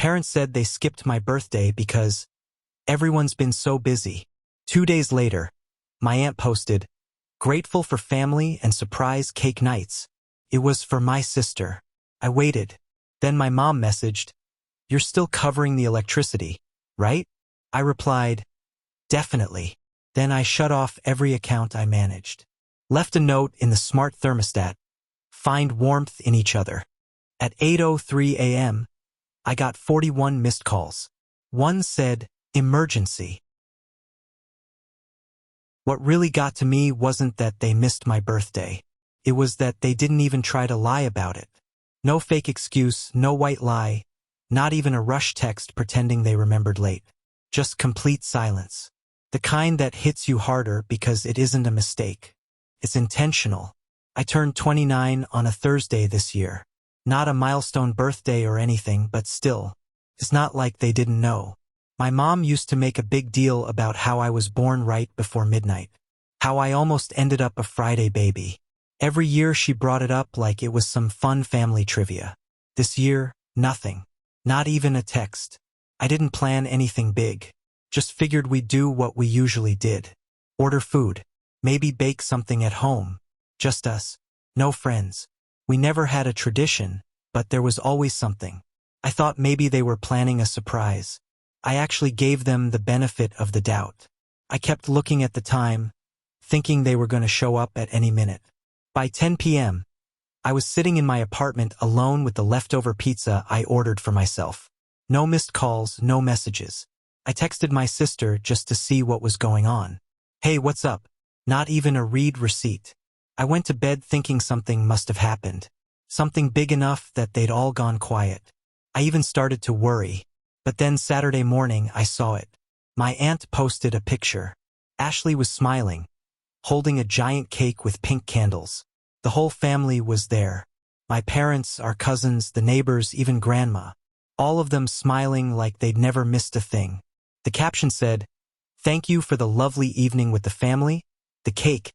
parents said they skipped my birthday because everyone's been so busy. 2 days later, my aunt posted, "Grateful for family and surprise cake nights." It was for my sister. I waited. Then my mom messaged, "You're still covering the electricity, right?" I replied, "Definitely." Then I shut off every account I managed. Left a note in the smart thermostat, "Find warmth in each other." At 8:03 a.m., I got 41 missed calls. One said, "Emergency." What really got to me wasn't that they missed my birthday. It was that they didn't even try to lie about it. No fake excuse, no white lie, not even a rush text pretending they remembered late. Just complete silence. The kind that hits you harder because it isn't a mistake. It's intentional. I turned 29 on a Thursday this year. Not a milestone birthday or anything, but still. It's not like they didn't know. My mom used to make a big deal about how I was born right before midnight. How I almost ended up a Friday baby. Every year she brought it up like it was some fun family trivia. This year, nothing. Not even a text. I didn't plan anything big. Just figured we'd do what we usually did. Order food. Maybe bake something at home. Just us. No friends. We never had a tradition, but there was always something. I thought maybe they were planning a surprise. I actually gave them the benefit of the doubt. I kept looking at the time, thinking they were going to show up at any minute. By 10 p.m., I was sitting in my apartment alone with the leftover pizza I ordered for myself. No missed calls, no messages. I texted my sister just to see what was going on. "Hey, what's up?" Not even a read receipt. I went to bed thinking something must have happened. Something big enough that they'd all gone quiet. I even started to worry. But then Saturday morning I saw it. My aunt posted a picture. Ashley was smiling, holding a giant cake with pink candles. The whole family was there. My parents, our cousins, the neighbors, even grandma. All of them smiling like they'd never missed a thing. The caption said, "Thank you for the lovely evening with the family, the cake,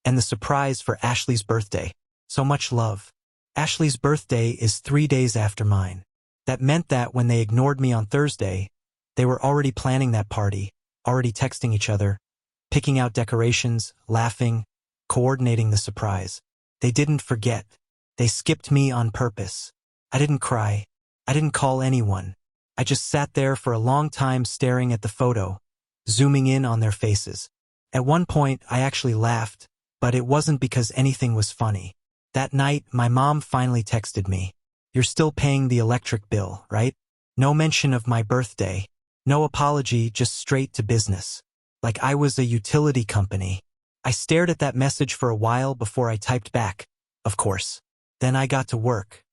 and the surprise for Ashley's birthday. So much love." Ashley's birthday is 3 days after mine. That meant that when they ignored me on Thursday, they were already planning that party, already texting each other, picking out decorations, laughing, coordinating the surprise. They didn't forget. They skipped me on purpose. I didn't cry. I didn't call anyone. I just sat there for a long time staring at the photo, zooming in on their faces. At one point, I actually laughed, but it wasn't because anything was funny. That night, my mom finally texted me. "You're still paying the electric bill, right?" No mention of my birthday. No apology, just straight to business. Like I was a utility company. I stared at that message for a while before I typed back, "Of course." Then I got to work.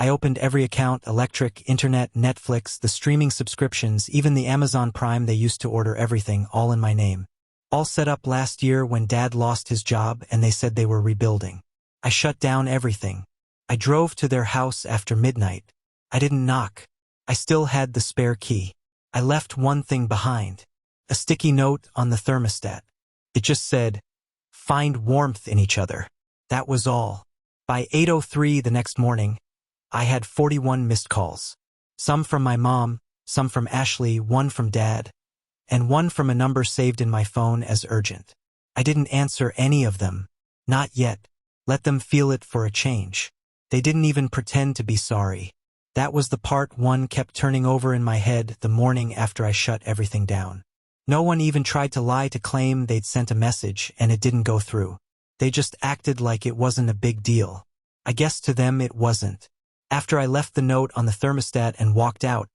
I opened every account, electric, internet, Netflix, the streaming subscriptions, even the Amazon Prime. They used to order everything, all in my name. All set up last year when Dad lost his job and they said they were rebuilding. I shut down everything. I drove to their house after midnight. I didn't knock. I still had the spare key. I left one thing behind. A sticky note on the thermostat. It just said, "Find warmth in each other." That was all. By 8:03 the next morning, I had 41 missed calls. Some from my mom, some from Ashley, one from Dad, and one from a number saved in my phone as urgent. I didn't answer any of them. Not yet. Let them feel it for a change. They didn't even pretend to be sorry. That was the part one kept turning over in my head the morning after I shut everything down. No one even tried to lie to claim they'd sent a message and it didn't go through. They just acted like it wasn't a big deal. I guess to them it wasn't. After I left the note on the thermostat and walked out,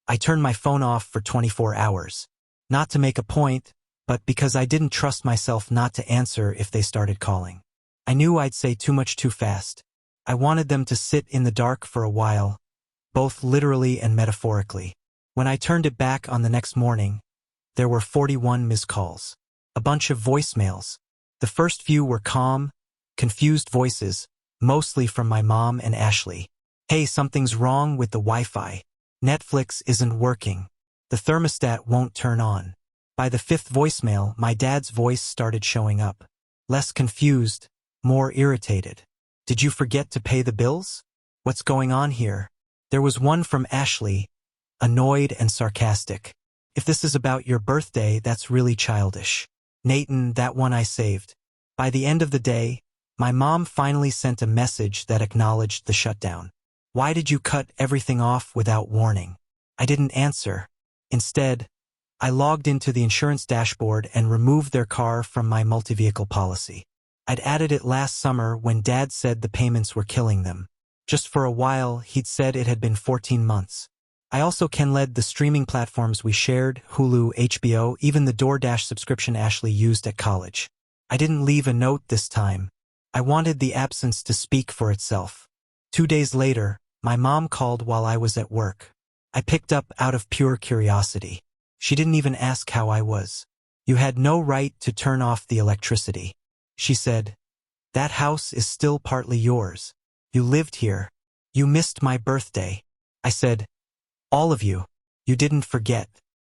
I turned my phone off for 24 hours. Not to make a point, but because I didn't trust myself not to answer if they started calling. I knew I'd say too much too fast. I wanted them to sit in the dark for a while, both literally and metaphorically. When I turned it back on the next morning, there were 41 missed calls. A bunch of voicemails. The first few were calm, confused voices, mostly from my mom and Ashley. "Hey, something's wrong with the Wi-Fi. Netflix isn't working. The thermostat won't turn on." By the fifth voicemail, my dad's voice started showing up. Less confused, more irritated. "Did you forget to pay the bills? What's going on here?" There was one from Ashley, annoyed and sarcastic. If this is about your birthday, that's really childish. Nathan, that one I saved. By the end of the day, my mom finally sent a message that acknowledged the shutdown. Why did you cut everything off without warning? I didn't answer. Instead, I logged into the insurance dashboard and removed their car from my multi-vehicle policy. I'd added it last summer when Dad said the payments were killing them. Just for a while, he'd said it had been 14 months. I also led the streaming platforms we shared, Hulu, HBO, even the DoorDash subscription Ashley used at college. I didn't leave a note this time. I wanted the absence to speak for itself. 2 days later, my mom called while I was at work. I picked up out of pure curiosity. She didn't even ask how I was. You had no right to turn off the electricity. She said, that house is still partly yours. You lived here. You missed my birthday. I said, all of you. You didn't forget.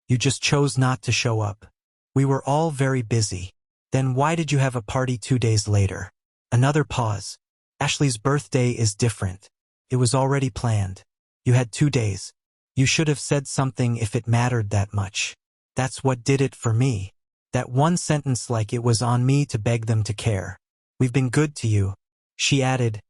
You just chose not to show up. We were all very busy. Then why did you have a party 2 days later? Another pause. Ashley's birthday is different. It was already planned. You had 2 days. You should have said something if it mattered that much. That's what did it for me. That one sentence, like it was on me to beg them to care. We've been good to you. She added,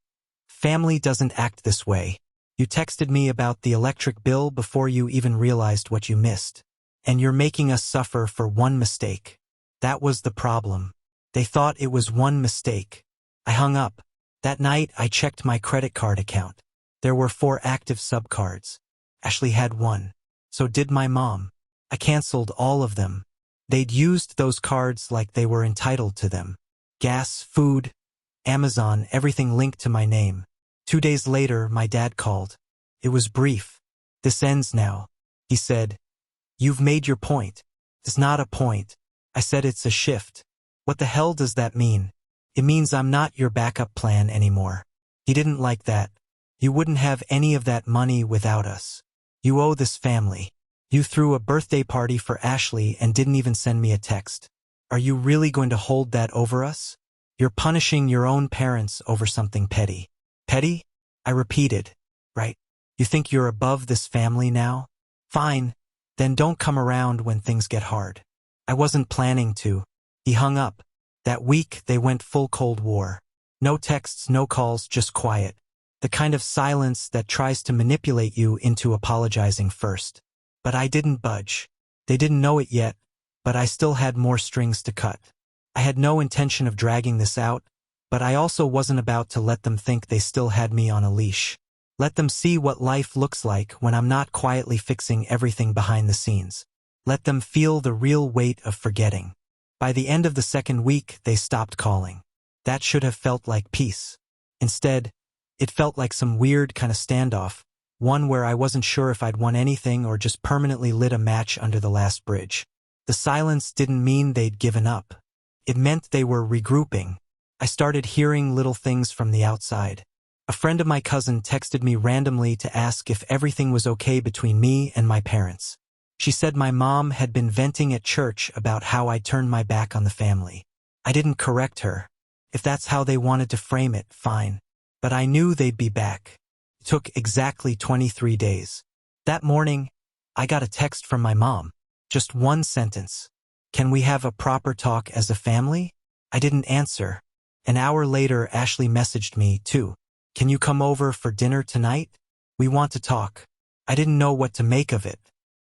family doesn't act this way. You texted me about the electric bill before you even realized what you missed. And you're making us suffer for one mistake. That was the problem. They thought it was one mistake. I hung up. That night, I checked my credit card account. There were 4 active subcards. Ashley had 1. So did my mom. I canceled all of them. They'd used those cards like they were entitled to them. Gas, food, Amazon, everything linked to my name. 2 days later, my dad called. It was brief. This ends now. He said, you've made your point. It's not a point. I said it's a shift. What the hell does that mean? It means I'm not your backup plan anymore. He didn't like that. You wouldn't have any of that money without us. You owe this family. You threw a birthday party for Ashley and didn't even send me a text. Are you really going to hold that over us? You're punishing your own parents over something petty. Petty? I repeated. Right. You think you're above this family now? Fine. Then don't come around when things get hard. I wasn't planning to. He hung up. That week, they went full Cold War. No texts, no calls, just quiet. The kind of silence that tries to manipulate you into apologizing first. But I didn't budge. They didn't know it yet, but I still had more strings to cut. I had no intention of dragging this out, but I also wasn't about to let them think they still had me on a leash. Let them see what life looks like when I'm not quietly fixing everything behind the scenes. Let them feel the real weight of forgetting. By the end of the second week, they stopped calling. That should have felt like peace. Instead, it felt like some weird kind of standoff, one where I wasn't sure if I'd won anything or just permanently lit a match under the last bridge. The silence didn't mean they'd given up. It meant they were regrouping. I started hearing little things from the outside. A friend of my cousin texted me randomly to ask if everything was okay between me and my parents. She said my mom had been venting at church about how I turned my back on the family. I didn't correct her. If that's how they wanted to frame it, fine. But I knew they'd be back. It took exactly 23 days. That morning, I got a text from my mom. Just one sentence. Can we have a proper talk as a family? I didn't answer. An hour later, Ashley messaged me, too. Can you come over for dinner tonight? We want to talk. I didn't know what to make of it.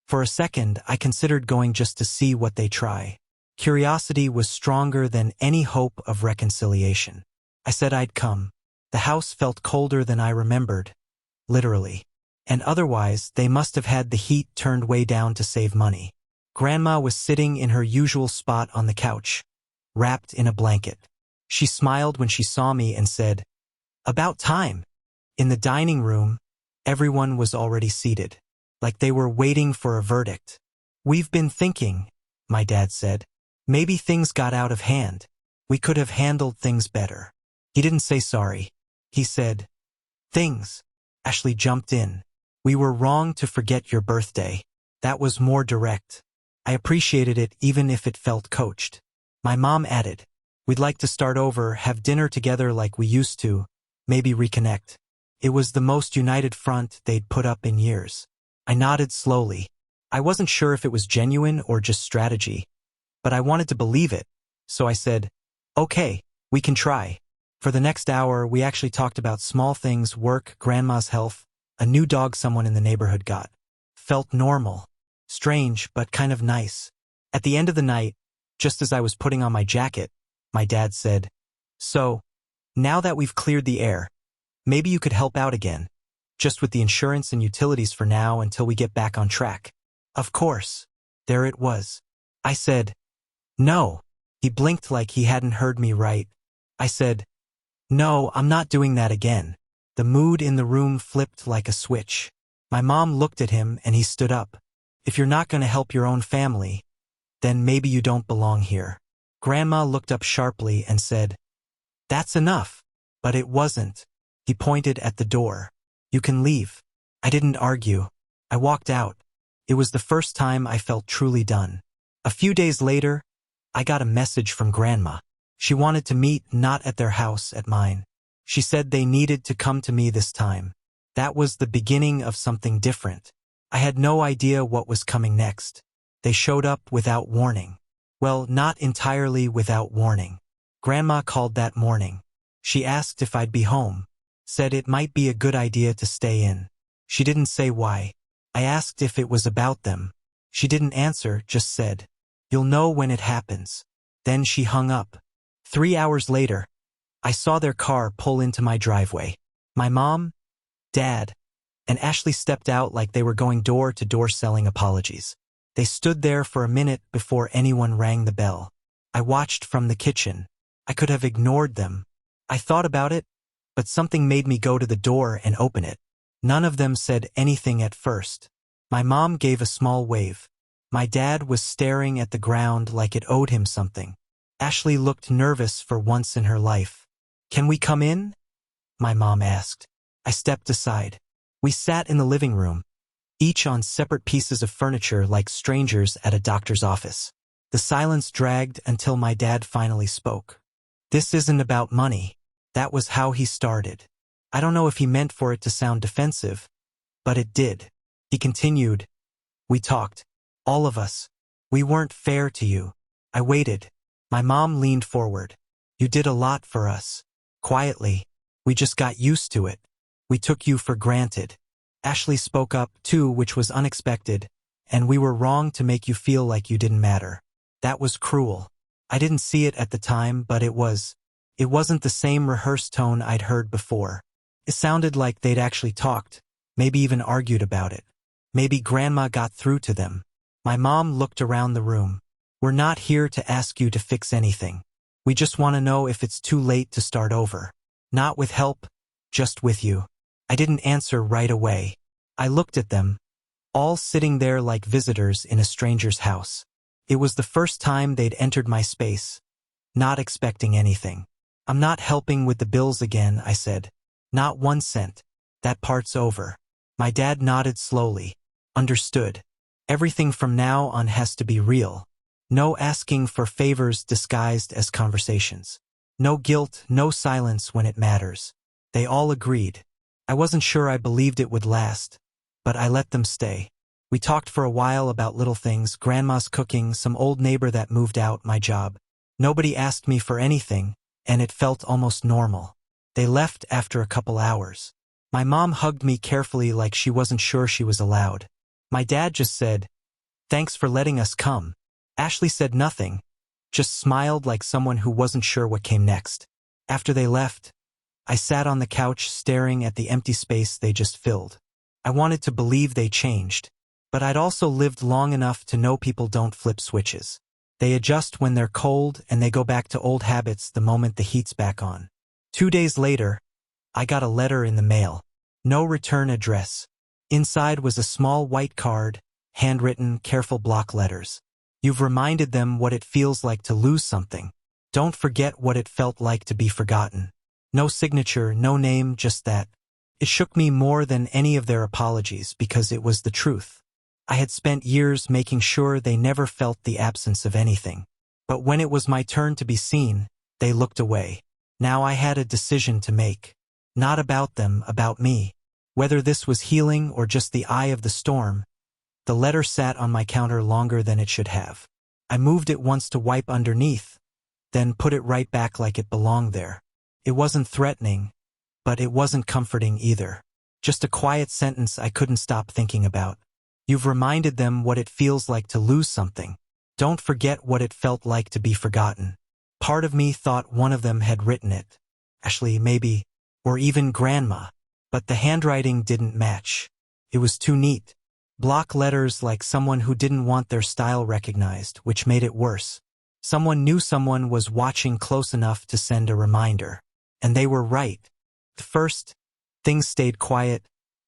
For a second, I considered going just to see what they try. Curiosity was stronger than any hope of reconciliation. I said I'd come. The house felt colder than I remembered. Literally. And otherwise, they must have had the heat turned way down to save money. Grandma was sitting in her usual spot on the couch, wrapped in a blanket. She smiled when she saw me and said, "About time." In the dining room, everyone was already seated, like they were waiting for a verdict. "We've been thinking," my dad said. "Maybe things got out of hand. We could have handled things better." He didn't say sorry. He said, "Things." Ashley jumped in. "We were wrong to forget your birthday." That was more direct. I appreciated it even if it felt coached. My mom added, "We'd like to start over, have dinner together like we used to, maybe reconnect." It was the most united front they'd put up in years. I nodded slowly. I wasn't sure if it was genuine or just strategy, but I wanted to believe it, so I said, "Okay, we can try." For the next hour, we actually talked about small things, work, grandma's health, a new dog someone in the neighborhood got. Felt normal. Strange, but kind of nice. At the end of the night, just as I was putting on my jacket, my dad said, "So, now that we've cleared the air, maybe you could help out again, just with the insurance and utilities for now until we get back on track." Of course. There it was. I said, "No." He blinked like he hadn't heard me right. I said, "No, I'm not doing that again." The mood in the room flipped like a switch. My mom looked at him and he stood up. "If you're not going to help your own family, then maybe you don't belong here." Grandma looked up sharply and said, "That's enough." But it wasn't. He pointed at the door. "You can leave." I didn't argue. I walked out. It was the first time I felt truly done. A few days later, I got a message from Grandma. She wanted to meet, not at their house, at mine. She said they needed to come to me this time. That was the beginning of something different. I had no idea what was coming next. They showed up without warning. Well, not entirely without warning. Grandma called that morning. She asked if I'd be home. Said it might be a good idea to stay in. She didn't say why. I asked if it was about them. She didn't answer, just said, "You'll know when it happens." Then she hung up. 3 hours later, I saw their car pull into my driveway. My mom, Dad, and Ashley stepped out like they were going door to door selling apologies. They stood there for a minute before anyone rang the bell. I watched from the kitchen. I could have ignored them. I thought about it, but something made me go to the door and open it. None of them said anything at first. My mom gave a small wave. My dad was staring at the ground like it owed him something. Ashley looked nervous for once in her life. "Can we come in?" my mom asked. I stepped aside. We sat in the living room, each on separate pieces of furniture like strangers at a doctor's office. The silence dragged until my dad finally spoke. "This isn't about money." That was how he started. I don't know if he meant for it to sound defensive, but it did. He continued, "We talked. All of us. We weren't fair to you." I waited. My mom leaned forward. "You did a lot for us." Quietly. "We just got used to it. We took you for granted." Ashley spoke up, too, which was unexpected, "And we were wrong to make you feel like you didn't matter." That was cruel. I didn't see it at the time, but it was. It wasn't the same rehearsed tone I'd heard before. It sounded like they'd actually talked, maybe even argued about it. Maybe Grandma got through to them. My mom looked around the room. "We're not here to ask you to fix anything. We just want to know if it's too late to start over. Not with help, just with you." I didn't answer right away. I looked at them, all sitting there like visitors in a stranger's house. It was the first time they'd entered my space, not expecting anything. "I'm not helping with the bills again," I said. "Not 1 cent. That part's over." My dad nodded slowly. "Understood. Everything from now on has to be real. No asking for favors disguised as conversations. No guilt, no silence when it matters." They all agreed. I wasn't sure I believed it would last, but I let them stay. We talked for a while about little things, Grandma's cooking, some old neighbor that moved out, my job. Nobody asked me for anything, and it felt almost normal. They left after a couple hours. My mom hugged me carefully like she wasn't sure she was allowed. My dad just said, "Thanks for letting us come." Ashley said nothing, just smiled like someone who wasn't sure what came next. After they left, I sat on the couch staring at the empty space they just filled. I wanted to believe they changed, but I'd also lived long enough to know people don't flip switches. They adjust when they're cold and they go back to old habits the moment the heat's back on. 2 days later, I got a letter in the mail. No return address. Inside was a small white card, handwritten, careful block letters. "You've reminded them what it feels like to lose something. Don't forget what it felt like to be forgotten." No signature, no name, just that. It shook me more than any of their apologies because it was the truth. I had spent years making sure they never felt the absence of anything. But when it was my turn to be seen, they looked away. Now I had a decision to make. Not about them, about me. Whether this was healing or just the eye of the storm, the letter sat on my counter longer than it should have. I moved it once to wipe underneath, then put it right back like it belonged there. It wasn't threatening, but it wasn't comforting either. Just a quiet sentence I couldn't stop thinking about. You've reminded them what it feels like to lose something. Don't forget what it felt like to be forgotten. Part of me thought one of them had written it. Ashley, maybe, or even Grandma. But the handwriting didn't match. It was too neat. Block letters like someone who didn't want their style recognized, which made it worse. Someone knew someone was watching close enough to send a reminder. And they were right. At first, things stayed quiet,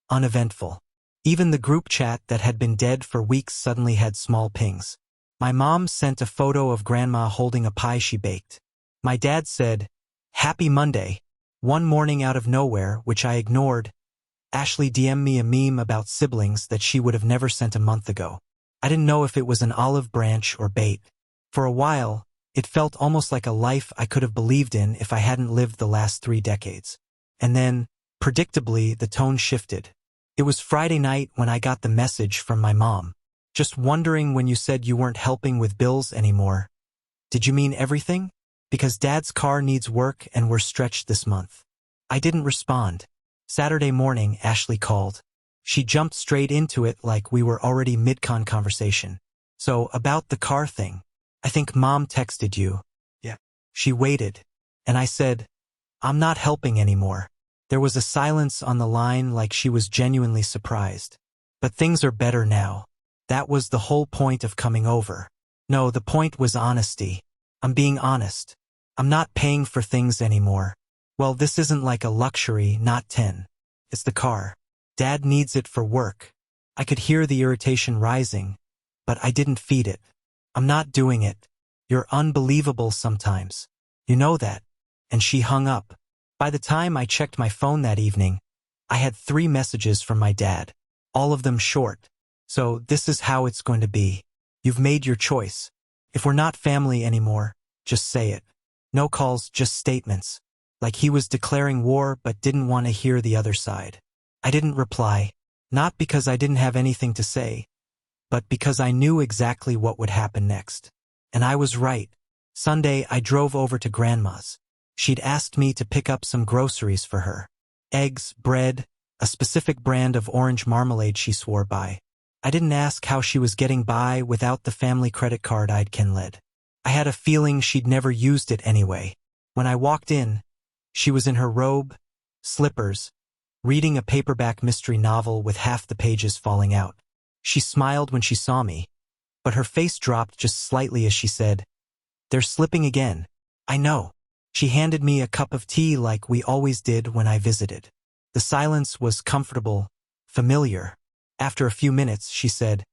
uneventful. Even the group chat that had been dead for weeks suddenly had small pings. My mom sent a photo of Grandma holding a pie she baked. My dad said, "Happy Monday," one morning out of nowhere, which I ignored. Ashley DM'd me a meme about siblings that she would have never sent a month ago. I didn't know if it was an olive branch or bait. For a while, it felt almost like a life I could have believed in if I hadn't lived the last 3 decades. And then, predictably, the tone shifted. It was Friday night when I got the message from my mom. "Just wondering when you said you weren't helping with bills anymore. Did you mean everything? Because Dad's car needs work and we're stretched this month." I didn't respond. Saturday morning, Ashley called. She jumped straight into it like we were already mid-con conversation. "So, about the car thing. I think Mom texted you." "Yeah." She waited, and I said, "I'm not helping anymore." There was a silence on the line like she was genuinely surprised. "But things are better now." That was the whole point of coming over. No, the point was honesty. I'm being honest. I'm not paying for things anymore. Well, this isn't like a luxury, not 10. It's the car. Dad needs it for work. I could hear the irritation rising, but I didn't feed it. "I'm not doing it. You're unbelievable sometimes. You know that." And she hung up. By the time I checked my phone that evening, I had 3 messages from my dad, all of them short. "So this is how it's going to be. You've made your choice. If we're not family anymore, just say it." No calls, just statements. Like he was declaring war but didn't want to hear the other side. I didn't reply, not because I didn't have anything to say, but because I knew exactly what would happen next. And I was right. Sunday, I drove over to Grandma's. She'd asked me to pick up some groceries for her. Eggs, bread, a specific brand of orange marmalade she swore by. I didn't ask how she was getting by without the family credit card I'd kenled. I had a feeling she'd never used it anyway. When I walked in, she was in her robe, slippers, reading a paperback mystery novel with half the pages falling out. She smiled when she saw me, but her face dropped just slightly as she said, "They're slipping again." "I know." She handed me a cup of tea like we always did when I visited. The silence was comfortable, familiar. After a few minutes, she said,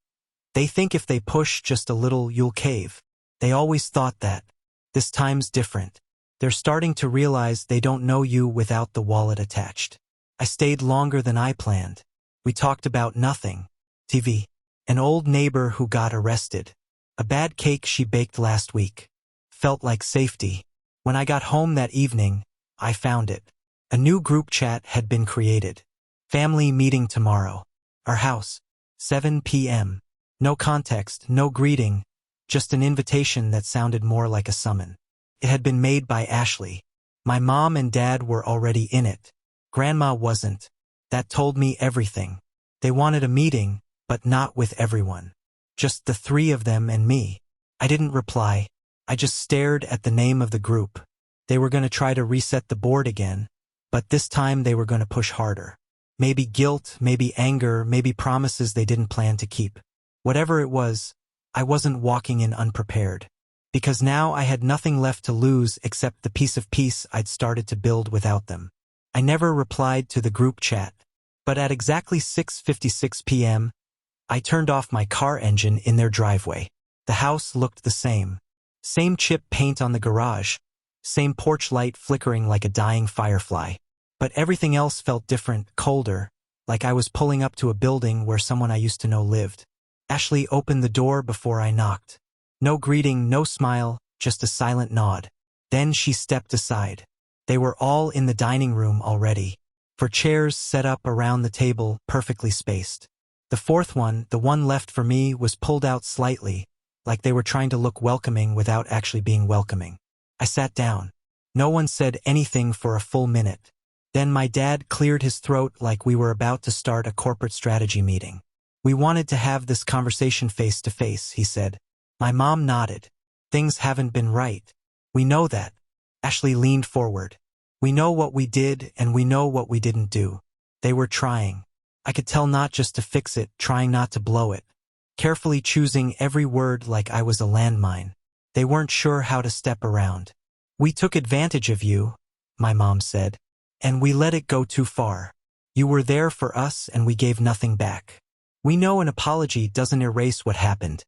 "They think if they push just a little, you'll cave. They always thought that. This time's different. They're starting to realize they don't know you without the wallet attached." I stayed longer than I planned. We talked about nothing. TV. An old neighbor who got arrested. A bad cake she baked last week. Felt like safety. When I got home that evening, I found it. A new group chat had been created. "Family meeting tomorrow. Our house. 7 p.m. No context, no greeting, just an invitation that sounded more like a summon. It had been made by Ashley. My mom and dad were already in it. Grandma wasn't. That told me everything. They wanted a meeting, but not with everyone. Just the 3 of them and me. I didn't reply. I just stared at the name of the group. They were going to try to reset the board again, but this time they were going to push harder. Maybe guilt, maybe anger, maybe promises they didn't plan to keep. Whatever it was, I wasn't walking in unprepared. Because now I had nothing left to lose except the piece of peace I'd started to build without them. I never replied to the group chat, but at exactly 6:56 p.m., I turned off my car engine in their driveway. The house looked the same. Same chip paint on the garage, same porch light flickering like a dying firefly. But everything else felt different, colder, like I was pulling up to a building where someone I used to know lived. Ashley opened the door before I knocked. No greeting, no smile, just a silent nod. Then she stepped aside. They were all in the dining room already. for chairs set up around the table, perfectly spaced. The fourth one, the one left for me, was pulled out slightly, like they were trying to look welcoming without actually being welcoming. I sat down. No one said anything for a full minute. Then my dad cleared his throat like we were about to start a corporate strategy meeting. "We wanted to have this conversation face to face," he said. My mom nodded. "Things haven't been right. We know that." Ashley leaned forward. "We know what we did and we know what we didn't do. They were trying. I could tell, not just to fix it, trying not to blow it. Carefully choosing every word like I was a landmine. They weren't sure how to step around. We took advantage of you," my mom said. "And we let it go too far. You were there for us and we gave nothing back. We know an apology doesn't erase what happened,"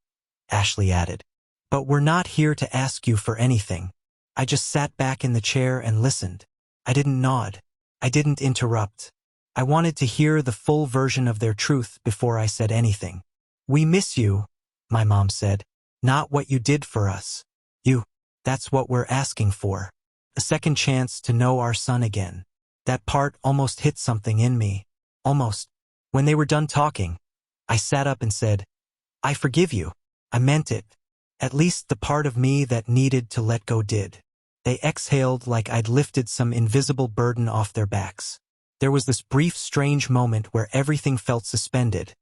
Ashley added. "But we're not here to ask you for anything." I just sat back in the chair and listened. I didn't nod. I didn't interrupt. I wanted to hear the full version of their truth before I said anything. "We miss you," my mom said. "Not what you did for us. That's what we're asking for. A second chance to know our son again." That part almost hit something in me. Almost. When they were done talking, I sat up and said, "I forgive you." I meant it. At least the part of me that needed to let go did. They exhaled like I'd lifted some invisible burden off their backs. There was this brief, strange moment where everything felt suspended,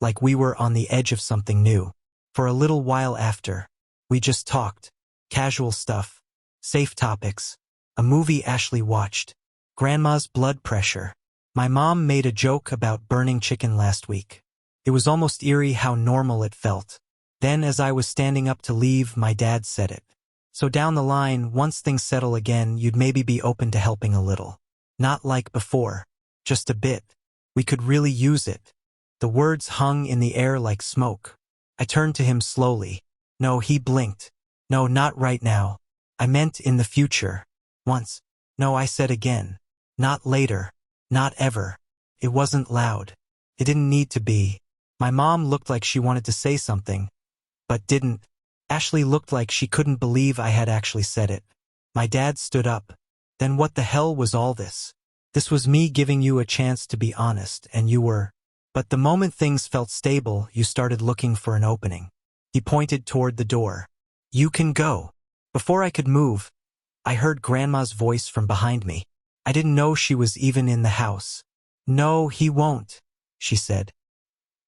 like we were on the edge of something new. For a little while after, we just talked. Casual stuff. Safe topics. A movie Ashley watched. Grandma's blood pressure. My mom made a joke about burning chicken last week. It was almost eerie how normal it felt. Then, as I was standing up to leave, my dad said it. "So down the line, once things settle again, you'd maybe be open to helping a little. Not like before. Just a bit. We could really use it." The words hung in the air like smoke. I turned to him slowly. "No," he blinked. "No, not right now. I meant in the future. Once." "No," I said again. "Not later. Not ever." It wasn't loud. It didn't need to be. My mom looked like she wanted to say something, but didn't. Ashley looked like she couldn't believe I had actually said it. My dad stood up. "Then what the hell was all this? This was me giving you a chance to be honest, and you were. But the moment things felt stable, you started looking for an opening." He pointed toward the door. "You can go." Before I could move, I heard Grandma's voice from behind me. I didn't know she was even in the house. "No, he won't," she said.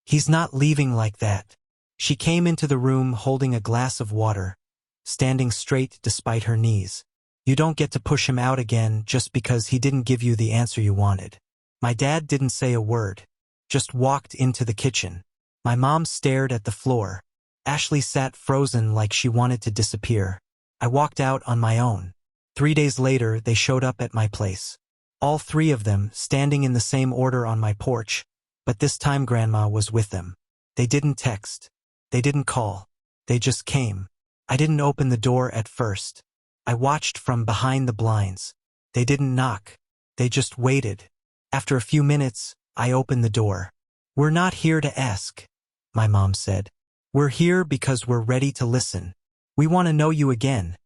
"He's not leaving like that." She came into the room holding a glass of water, standing straight despite her knees. "You don't get to push him out again just because he didn't give you the answer you wanted." My dad didn't say a word, just walked into the kitchen. My mom stared at the floor. Ashley sat frozen like she wanted to disappear. I walked out on my own. 3 days later, they showed up at my place. All three of them, standing in the same order on my porch, but this time Grandma was with them. They didn't text. They didn't call. They just came. I didn't open the door at first. I watched from behind the blinds. They didn't knock. They just waited. After a few minutes, I opened the door. "We're not here to ask," my mom said. "We're here because we're ready to listen. We want to know you again,"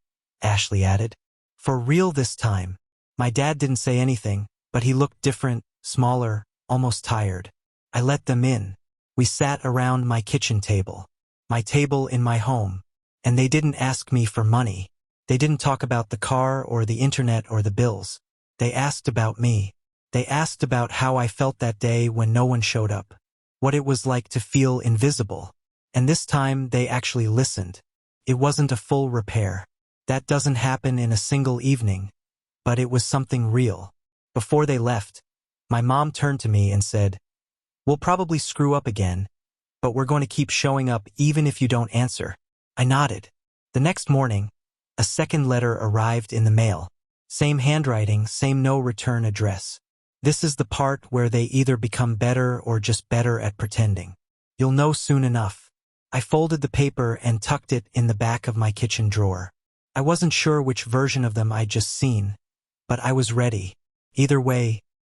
Ashley added. "For real this time." My dad didn't say anything, but he looked different, smaller, almost tired. I let them in. We sat around my kitchen table. My table in my home. And they didn't ask me for money. They didn't talk about the car or the internet or the bills. They asked about me. They asked about how I felt that day when no one showed up. What it was like to feel invisible. And this time they actually listened. It wasn't a full repair. That doesn't happen in a single evening. But it was something real. Before they left, my mom turned to me and said, "We'll probably screw up again, but we're going to keep showing up even if you don't answer." I nodded. The next morning, a second letter arrived in the mail. Same handwriting, same no return address. This is the part where they either become better or just better at pretending. You'll know soon enough. I folded the paper and tucked it in the back of my kitchen drawer. I wasn't sure which version of them I'd just seen, but I was ready. Either way,